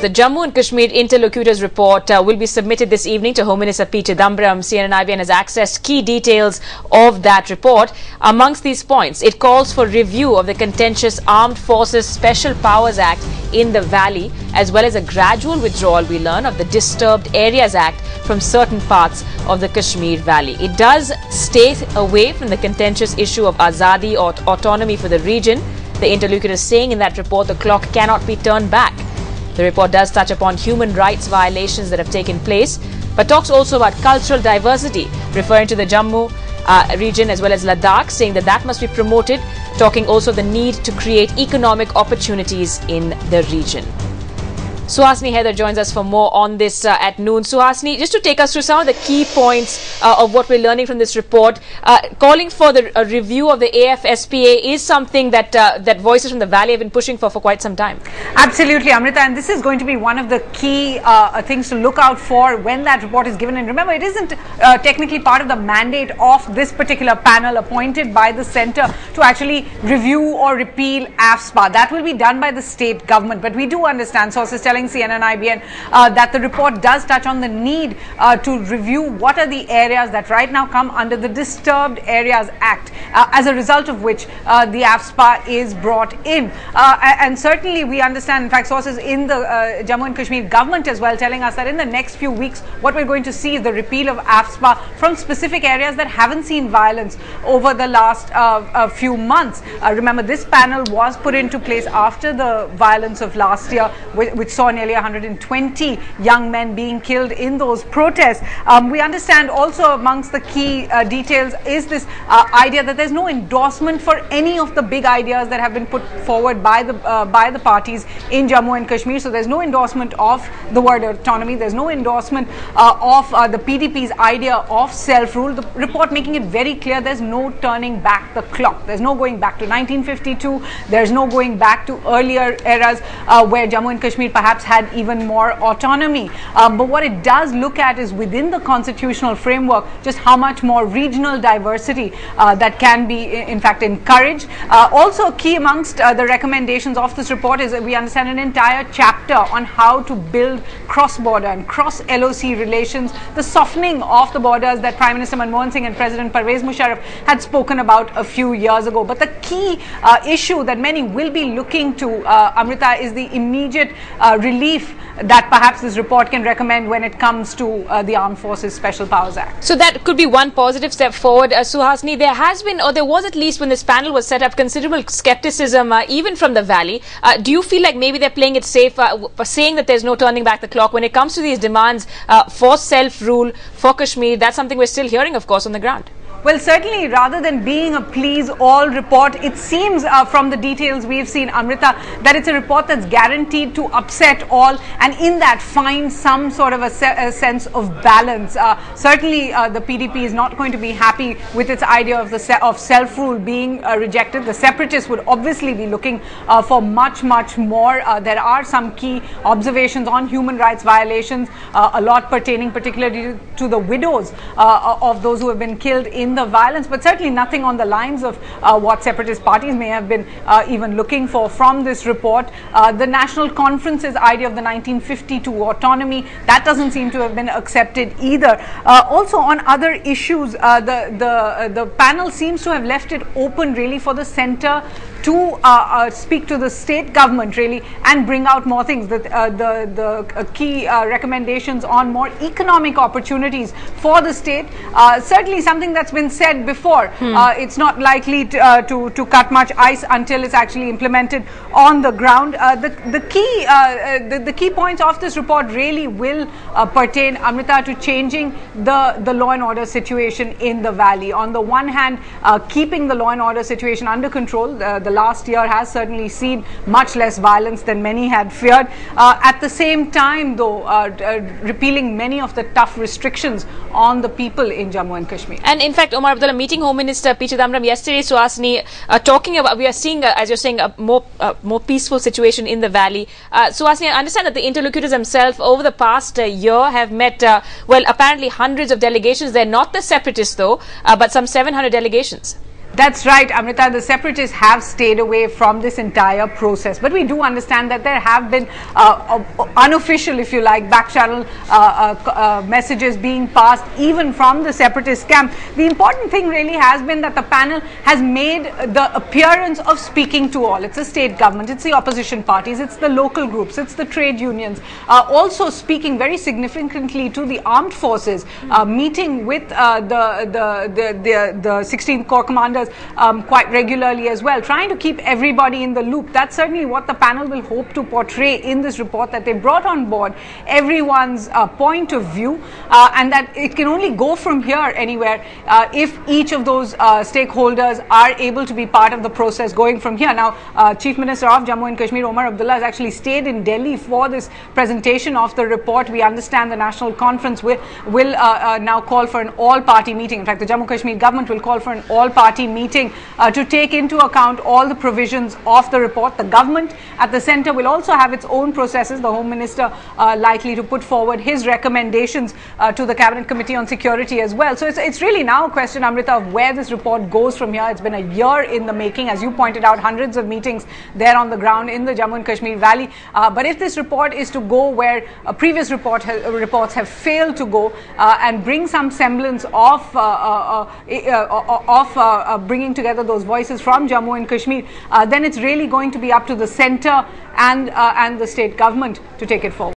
The Jammu and Kashmir interlocutors report will be submitted this evening to Home Minister P. Chidambaram. CNN-IBN has accessed key details of that report. Amongst these points, it calls for review of the contentious Armed Forces Special Powers Act in the Valley, as well as a gradual withdrawal, we learn, of the Disturbed Areas Act from certain parts of the Kashmir Valley. It does stay away from the contentious issue of azadi or autonomy for the region. The interlocutors saying in that report the clock cannot be turned back. The report does touch upon human rights violations that have taken place, but talks also about cultural diversity, referring to the Jammu region as well as Ladakh, saying that that must be promoted, talking also the need to create economic opportunities in the region. Suhasini Heather joins us for more on this at noon. Suhasini, just to take us through some of the key points of what we're learning from this report, calling for a review of the AFSPA is something that that voices from the Valley have been pushing for quite some time. Absolutely, Amrita, and this is going to be one of the key things to look out for when that report is given. And remember, it isn't technically part of the mandate of this particular panel appointed by the centre to actually review or repeal AFSPA. That will be done by the state government. But we do understand, sources telling CNN-IBN that the report does touch on the need to review what are the areas that right now come under the Disturbed Areas Act, as a result of which the AFSPA is brought in. And certainly we understand, in fact, sources in the Jammu and Kashmir government as well telling us that in the next few weeks what we're going to see is the repeal of AFSPA from specific areas that haven't seen violence over the last few months. Remember, this panel was put into place after the violence of last year, which saw nearly 120 young men being killed in those protests. We understand also amongst the key details is this idea that there's no endorsement for any of the big ideas that have been put forward by the parties in Jammu and Kashmir. So there's no endorsement of the word autonomy. There's no endorsement of the PDP's idea of self-rule. The report making it very clear there's no turning back the clock. There's no going back to 1952. There's no going back to earlier eras where Jammu and Kashmir perhaps had even more autonomy. But what it does look at is within the constitutional framework just how much more regional diversity that can be in fact encouraged. Also key amongst the recommendations of this report is that we understand an entire chapter on how to build cross-border and cross-LOC relations, the softening of the borders that Prime Minister Manmohan Singh and President Pervez Musharraf had spoken about a few years ago. But the key issue that many will be looking to, Amrita, is the immediate relief that perhaps this report can recommend when it comes to the Armed Forces Special Powers Act. So that could be one positive step forward. Suhasini, there has been, or there was at least when this panel was set up, considerable skepticism even from the Valley. Do you feel like maybe they're playing it safe, saying that there's no turning back the clock when it comes to these demands for self-rule for Kashmir? That's something we're still hearing, of course, on the ground. Well, certainly, rather than being a please-all report, it seems from the details we've seen, Amrita, that it's a report that's guaranteed to upset all and in that find some sort of a sense of balance. Certainly, the PDP is not going to be happy with its idea of self-rule being rejected. The separatists would obviously be looking for much, much more. There are some key observations on human rights violations, a lot pertaining particularly to the widows of those who have been killed in the violence, but certainly nothing on the lines of what separatist parties may have been even looking for from this report. The National Conference's idea of the 1952 autonomy, that doesn't seem to have been accepted either. Also on other issues, the panel seems to have left it open really for the centre to speak to the state government really and bring out more things. The key recommendations on more economic opportunities for the state, certainly something that's been said before. It's not likely to cut much ice until it's actually implemented on the ground. The key points of this report really will pertain, Amrita, to changing the law and order situation in the Valley. On the one hand, keeping the law and order situation under control. The last year has certainly seen much less violence than many had feared. At the same time, though, repealing many of the tough restrictions on the people in Jammu and Kashmir. And in fact, Omar Abdullah meeting Home Minister P. Chidambaram yesterday, Suhasini, talking about, we are seeing, as you're saying, a more peaceful situation in the Valley. Suhasini, I understand that the interlocutors themselves over the past year have met, well, apparently hundreds of delegations. They're not the separatists, though, but some 700 delegations. That's right, Amrita. The separatists have stayed away from this entire process. But we do understand that there have been unofficial, if you like, back-channel messages being passed even from the separatist camp. The important thing really has been that the panel has made the appearance of speaking to all. It's the state government, it's the opposition parties, it's the local groups, it's the trade unions. Also speaking very significantly to the armed forces, meeting with the 16th Corps commanders quite regularly as well, trying to keep everybody in the loop. That's certainly what the panel will hope to portray in this report, that they brought on board everyone's point of view, and that it can only go from here anywhere if each of those stakeholders are able to be part of the process going from here. Now, Chief Minister of Jammu and Kashmir, Omar Abdullah, has actually stayed in Delhi for this presentation of the report. We understand the National Conference will now call for an all-party meeting. In fact, the Jammu Kashmir government will call for an all-party meeting to take into account all the provisions of the report. The government at the centre will also have its own processes. The Home Minister likely to put forward his recommendations to the Cabinet Committee on Security as well. So it's really now a question, Amrita, of where this report goes from here. It's been a year in the making. As you pointed out, hundreds of meetings there on the ground in the Jammu and Kashmir Valley. But if this report is to go where previous reports have failed to go and bring some semblance of bringing together those voices from Jammu and Kashmir, then it's really going to be up to the centre and the state government to take it forward.